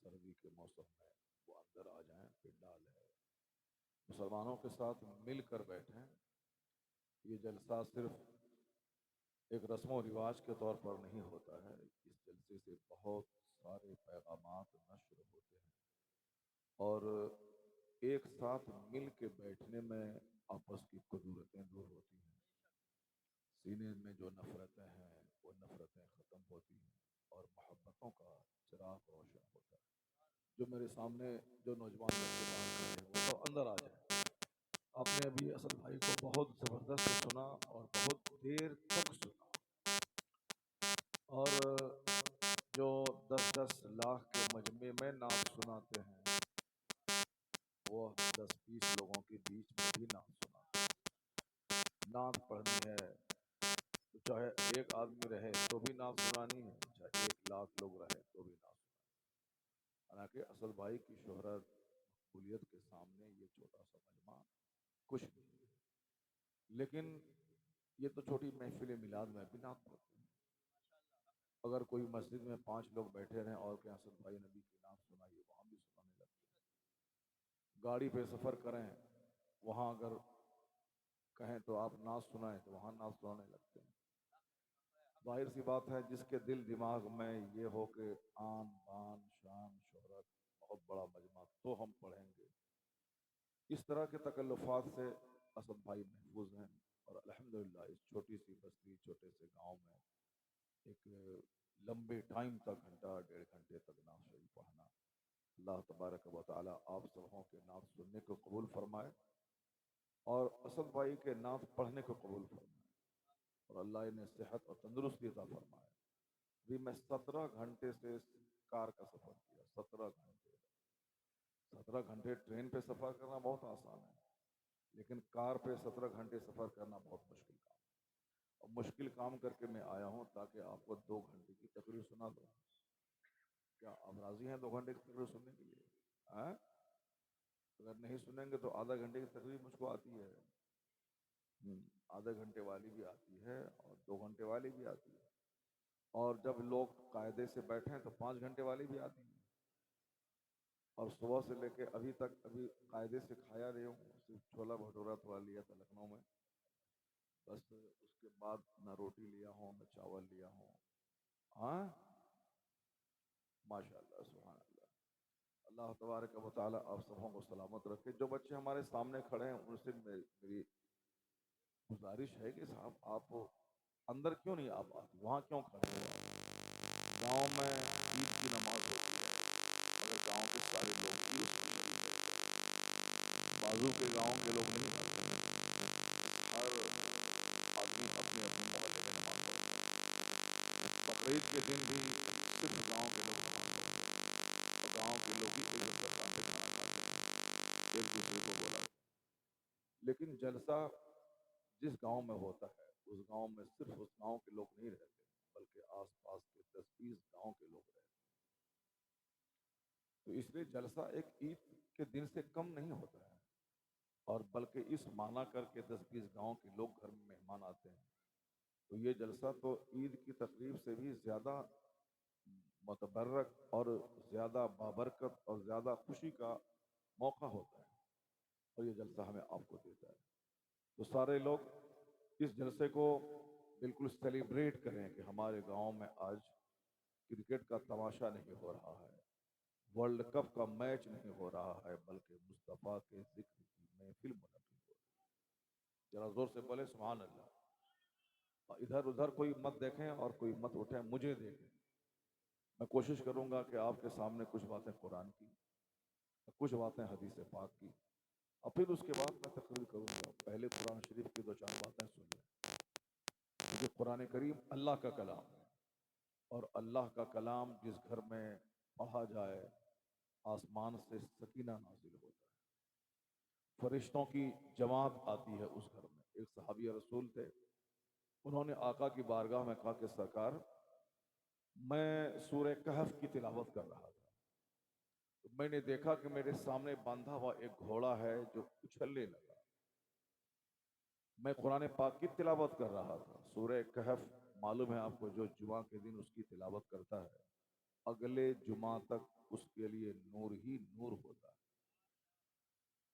سردی کے موسم میں وہ اندر آ جائیں، پنڈال ہے، مسلمانوں کے ساتھ مل کر بیٹھیں۔ یہ جلسہ صرف ایک رسم و رواج کے طور پر نہیں ہوتا ہے، اس جلسے سے بہت سارے پیغامات نشر ہوتے ہیں، اور ایک ساتھ مل کے بیٹھنے میں آپس کی قدورتیں دور ہوتی ہیں، سینے میں جو نفرتیں ہیں وہ نفرتیں ختم ہوتی ہیں، اور محبتوں کا چراغ روشن ہوتا ہے۔ جو میرے سامنے جو نوجوان بچے بات کر رہے ہیں وہ تو اندر آ جائیں۔ آپ نے ابھی اسد بھائی کو بہت زبردست سنا اور بہت دیر تک سنا، اور جو 10-10 لاکھ کے مجمع میں نعت سناتے ہیں وہ 10-20 لوگوں کے بیچ میں بھی نعت سناتے ہیں۔ نعت پڑھنی ہے تو چاہے ایک آدمی رہے تو بھی نعت سنانی ہے، چاہے 1 لاکھ لوگ رہے تو بھی نعت سنانی ہے۔ حالانکہ اسد بھائی کی شہرت مقبولیت کے سامنے یہ چھوٹا سا مجمع کچھ نہیں ہے، لیکن یہ تو چھوٹی محفل میلاد میں بھی نعت پڑھتے ہیں۔ اگر کوئی مسجد میں 5 لوگ بیٹھے رہیں اور کہ اسد بھائی نبی کی نعت سنائیے، وہاں بھی سنانے لگتے ہیں۔ گاڑی پہ سفر کریں، وہاں اگر کہیں تو آپ نعت سنائیں تو وہاں نعت سنانے لگتے ہیں۔ ظاہر سی بات ہے، جس کے دل دماغ میں یہ ہو کہ آن بان شان شہرت بہت بڑا مجمع تو ہم پڑھیں گے، اس طرح کے تکلفات سے اسد بھائی محفوظ ہیں، اور الحمدللہ اس چھوٹی سی بستی چھوٹے سے گاؤں میں ایک لمبے ٹائم تک 1.5 گھنٹے تک نعت شریف پڑھنا، اللہ تبارک و تعالی آپ سبوں کے نعت سننے کو قبول فرمائے اور اسد بھائی کے نعت پڑھنے کو قبول فرمائے، اور اللہ انہیں صحت اور تندرستی عطا فرمائے۔ ابھی میں 17 گھنٹے سے کار کا سفر کیا، 17 گھنٹے۔ 17 گھنٹے ٹرین پہ سفر کرنا بہت آسان ہے، لیکن کار پہ 17 گھنٹے سفر کرنا بہت مشکل کام ہے، اور مشکل کام کر کے میں آیا ہوں تاکہ آپ کو 2 گھنٹے کی تقریر سنا دوں۔ کیا آپ راضی ہیں 2 گھنٹے کی تقریر سننے کے لیے؟ ہاں؟ اگر نہیں سنیں گے تو آدھا گھنٹے کی تقریر مجھ کو آتی ہے، آدھے گھنٹے والی بھی آتی ہے اور 2 گھنٹے والی بھی آتی ہے، اور جب لوگ قاعدے سے بیٹھیں تو 5 گھنٹے والی بھی آتی ہے، اور صبح سے لے کے ابھی تک ابھی قاعدے سے کھایا نہیں ہوں، صرف چھولا بھٹورا تھوڑا لیا تھا لکھنؤ میں، بس اس کے بعد نہ روٹی لیا ہوں نہ چاول لیا ہوں۔ ہاں، ماشاء اللہ، سبحان اللہ۔ اللہ تبارک و تعالیٰ آپ سبوں کو سلامت رکھے۔ جو بچے ہمارے سامنے کھڑے ہیں ان سے میری گزارش ہے کہ صاحب آپ اندر کیوں نہیں آپ آتے، وہاں کیوں کھڑے ہو آپ؟ گاؤں میں عید کی نماز ہوتی ہے مگر گاؤں کے سارے لوگ بھی اس میں شریک ہوتے ہیں، بازو کے گاؤں کے لوگ نہیں آتے ہیں، ہر آدمی اپنے اپنے محلے میں نماز پڑھتا ہے۔ بقرعید کے دن بھی صرف گاؤں کے لوگ نماز پڑھتے ہیں، اور گاؤں کے لوگ ہی ایک دسترخوان پہ کھانا کھاتے ہیں، ایک دوسرے کو بلاتے ہیں۔ لیکن جلسہ جس گاؤں میں ہوتا ہے اس گاؤں میں صرف اس گاؤں کے لوگ نہیں رہتے ہیں بلکہ آس پاس کے 10-20 گاؤں کے لوگ رہتے ہیں، تو اس لیے جلسہ ایک عید کے دن سے کم نہیں ہوتا ہے، اور بلکہ اس معنی کر کے 10-20 گاؤں کے لوگ گھر میں مہمان آتے ہیں، تو یہ جلسہ تو عید کی تقریب سے بھی زیادہ متبرک اور زیادہ بابرکت اور زیادہ خوشی کا موقع ہوتا ہے، اور یہ جلسہ ہمیں آپ کو دیتا ہے۔ تو سارے لوگ اس جلسے کو بالکل سیلیبریٹ کریں کہ ہمارے گاؤں میں آج کرکٹ کا تماشا نہیں ہو رہا ہے، ورلڈ کپ کا میچ نہیں ہو رہا ہے، بلکہ مصطفیٰ کے ذکر کی محفل منعقد ہو رہی ہے۔ ذرا زور سے بولے سبحان اللہ، اور ادھر ادھر کوئی مت دیکھیں اور کوئی مت اٹھیں، مجھے دیکھیں۔ میں کوشش کروں گا کہ آپ کے سامنے کچھ باتیں قرآن کی، کچھ باتیں حدیث پاک کی، اور پھر اس کے بعد میں تقریر کروں گا۔ پہلے قرآن شریف کی 2-4 باتیں سن لیں، کیونکہ قرآن کریم اللہ کا کلام ہے، اور اللہ کا کلام جس گھر میں پڑھا جائے آسمان سے سکینہ نازل ہوتا ہے، فرشتوں کی جماعت آتی ہے اس گھر میں۔ ایک صحابی رسول تھے، انہوں نے آقا کی بارگاہ میں کہا کہ سرکار میں سورہ کہف کی تلاوت کر رہا تھا، تو میں نے دیکھا کہ میرے سامنے باندھا ہوا ایک گھوڑا ہے جو اچھلنے لگا۔ میں قرآن پاک کی تلاوت کر رہا تھا، سورہ کہف معلوم ہے آپ کو، جو جمعہ کے دن اس کی تلاوت کرتا ہے اگلے جمعہ تک اس کے لیے نور ہی نور ہوتا ہے،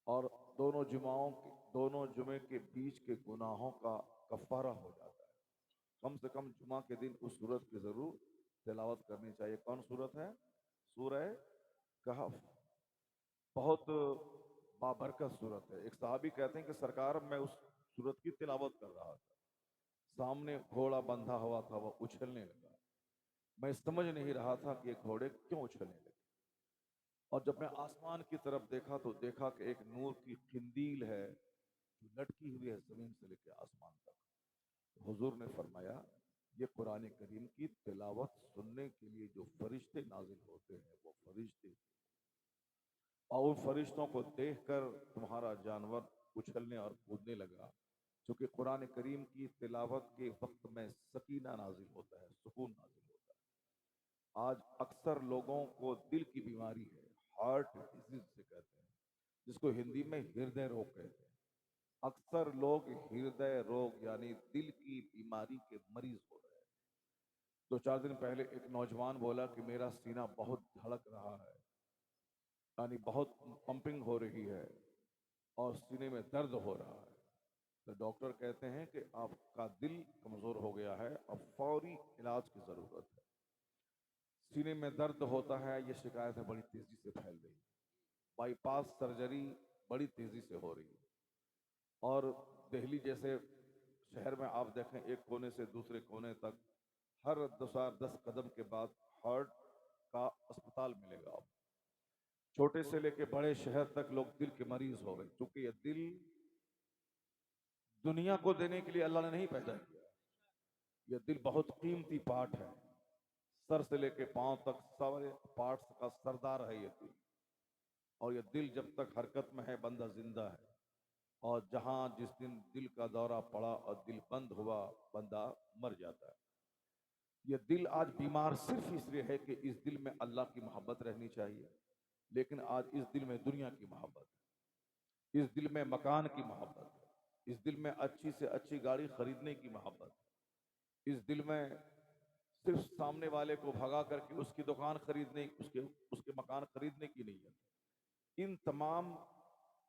اور دونوں جمعے کے بیچ کے گناہوں کا کفارہ ہو جاتا ہے۔ کم سے کم جمعہ کے دن اس سورت کی ضرور تلاوت کرنی چاہیے۔ کون سورت ہے؟ سورہ کہف، بہت بابرکت سورت ہے۔ ایک صحابی کہتے ہیں کہ سرکار میں اس سورت کی تلاوت کر رہا تھا، سامنے گھوڑا بندھا ہوا تھا، وہ اچھلنے لگا، میں سمجھ نہیں رہا تھا کہ یہ گھوڑے کیوں اچھلنے لگے، اور جب میں آسمان کی طرف دیکھا تو دیکھا کہ ایک نور کی قندیل ہے جو لٹکی ہوئی ہے زمین سے لے کے آسمان تک۔ حضور نے فرمایا یہ قرآن کریم کی تلاوت سننے کے لیے جو فرشتے نازل ہوتے ہیں وہ فرشتے، اور ان فرشتوں کو دیکھ کر تمہارا جانور اچھلنے اور کودنے لگا، چونکہ قرآن کریم کی تلاوت کے وقت میں سکینہ نازل ہوتا ہے، سکون نازل ہوتا ہے۔ آج اکثر لوگوں کو دل کی بیماری ہے، ہارٹ ڈیزیز سے کہتے ہیں، جس کو ہندی میں ہردے روگ کہتے ہیں۔ اکثر لوگ ہردے روگ یعنی دل کی بیماری کے مریض ہو رہے ہیں۔ دو چار دن پہلے ایک نوجوان بولا کہ میرا سینہ بہت دھڑک رہا ہے، یعنی بہت پمپنگ ہو رہی ہے اور سینے میں درد ہو رہا ہے۔ تو ڈاکٹر کہتے ہیں کہ آپ کا دل کمزور ہو گیا ہے اور فوری علاج کی ضرورت ہے۔ سینے میں درد ہوتا ہے، یہ شکایتیں بڑی تیزی سے پھیل رہی ہیں، بائی پاس سرجری بڑی تیزی سے ہو رہی ہے، اور دہلی جیسے شہر میں آپ دیکھیں ایک کونے سے دوسرے کونے تک ہر 10 قدم کے بعد ہارٹ کا اسپتال ملے گا آپ۔ چھوٹے سے لے کے بڑے شہر تک لوگ دل کے مریض ہو گئے، کیونکہ یہ دل دنیا کو دینے کے لیے اللہ نے نہیں پیدا کیا۔ یہ دل بہت قیمتی پارٹ ہے، سر سے لے کے پاؤں تک سارے پارٹس کا سردار ہے یہ دل، اور یہ دل جب تک حرکت میں ہے بندہ زندہ ہے، اور جہاں جس دن دل کا دورہ پڑا اور دل بند ہوا بندہ مر جاتا ہے۔ یہ دل آج بیمار صرف اس لیے ہے کہ اس دل میں اللہ کی محبت رہنی چاہیے، لیکن آج اس دل میں دنیا کی محبت ہے، اس دل میں مکان کی محبت ہے، اس دل میں اچھی سے اچھی گاڑی خریدنے کی محبت ہے، اس دل میں صرف سامنے والے کو بھگا کر کے اس کی دکان خریدنے، اس کے مکان خریدنے کی نیت ہے۔ ان تمام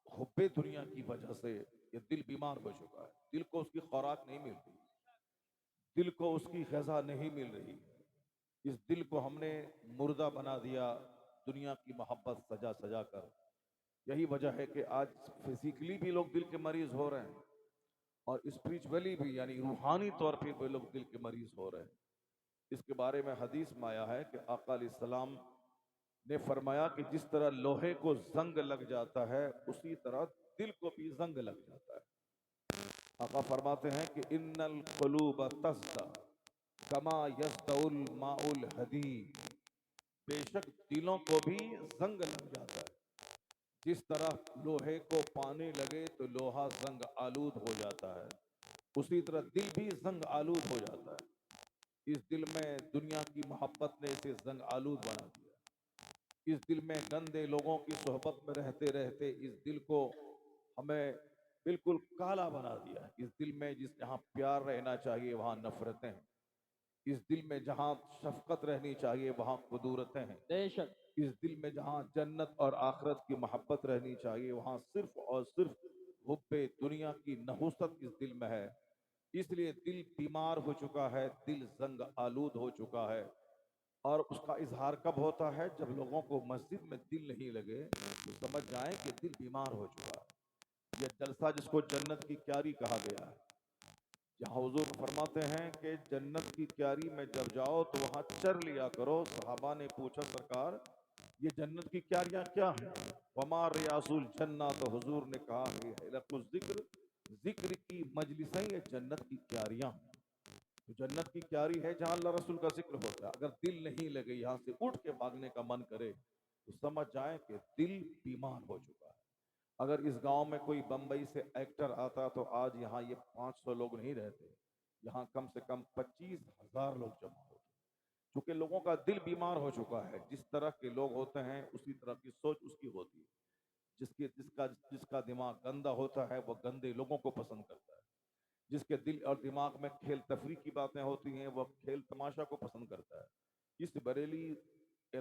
حب دنیا کی وجہ سے یہ دل بیمار ہو چکا ہے، دل کو اس کی خوراک نہیں مل رہی، دل کو اس کی غذا نہیں مل رہی، اس دل کو ہم نے مردہ بنا دیا دنیا کی محبت سجا سجا کر۔ یہی وجہ ہے کہ آج فزیکلی بھی لوگ دل کے مریض ہو رہے ہیں، اور اسپریچولی بھی یعنی روحانی طور پہ بھی لوگ دل کے مریض ہو رہے ہیں۔ اس کے بارے میں حدیث میں آیا ہے کہ آقا علیہ السلام نے فرمایا کہ جس طرح لوہے کو زنگ لگ جاتا ہے اسی طرح دل کو بھی زنگ لگ جاتا ہے۔ آقا فرماتے ہیں کہ ان القلوب تصدع کما یصدع الماء الحدید، بے شک دلوں کو بھی زنگ لگ جاتا ہے، جس طرح لوہے کو پانی لگے تو لوہا زنگ آلود ہو جاتا ہے، اسی طرح دل بھی زنگ آلود ہو جاتا ہے۔ اس دل میں دنیا کی محبت نے اسے زنگ آلود بنا دیا، اس دل میں گندے لوگوں کی صحبت میں رہتے رہتے اس دل کو ہمیں بالکل کالا بنا دیا۔ اس دل میں جہاں پیار رہنا چاہیے وہاں نفرتیں ہیں، اس دل میں جہاں شفقت رہنی چاہیے وہاں قدورتیں ہیں، بے شک اس دل میں جہاں جنت اور آخرت کی محبت رہنی چاہیے وہاں صرف اور صرف حب دنیا کی نحوست اس دل میں ہے۔ اس لیے دل بیمار ہو چکا ہے، دل زنگ آلود ہو چکا ہے، اور اس کا اظہار کب ہوتا ہے؟ جب لوگوں کو مسجد میں دل نہیں لگے تو سمجھ جائیں کہ دل بیمار ہو چکا ہے۔ یہ جلسہ جس کو جنت کی کیاری کہا گیا ہے، جہاں حضور فرماتے ہیں کہ جنت کی کیاری میں جب جاؤ تو وہاں چر لیا کرو۔ صحابہ نے پوچھا سرکار یہ جنت کی کیاریاں کیا ہیں؟ وما ریاض الجنہ، تو حضور نے کہا کہ حلق الذکر، ذکر کی مجلسیں یہ جنت کی کیاریاں ہیں۔ تو جنت کی کیاری ہے جہاں اللہ رسول کا ذکر ہوتا ہے۔ اگر دل نہیں لگے، یہاں سے اٹھ کے بھاگنے کا من کرے تو سمجھ جائیں کہ دل بیمار ہو چکا ہے۔ اگر اس گاؤں میں کوئی بمبئی سے ایکٹر آتا تو آج یہاں یہ 500 لوگ نہیں رہتے، یہاں کم سے کم 25,000 لوگ جمع ہوتے، چونکہ لوگوں کا دل بیمار ہو چکا ہے۔ جس طرح کے لوگ ہوتے ہیں اسی طرح کی سوچ اس کی ہوتی ہے۔ جس کا دماغ گندا ہوتا ہے وہ گندے لوگوں کو پسند کرتا ہے، جس کے دل اور دماغ میں کھیل تفریح کی باتیں ہوتی ہیں وہ کھیل تماشا کو پسند کرتا ہے۔ اس بریلی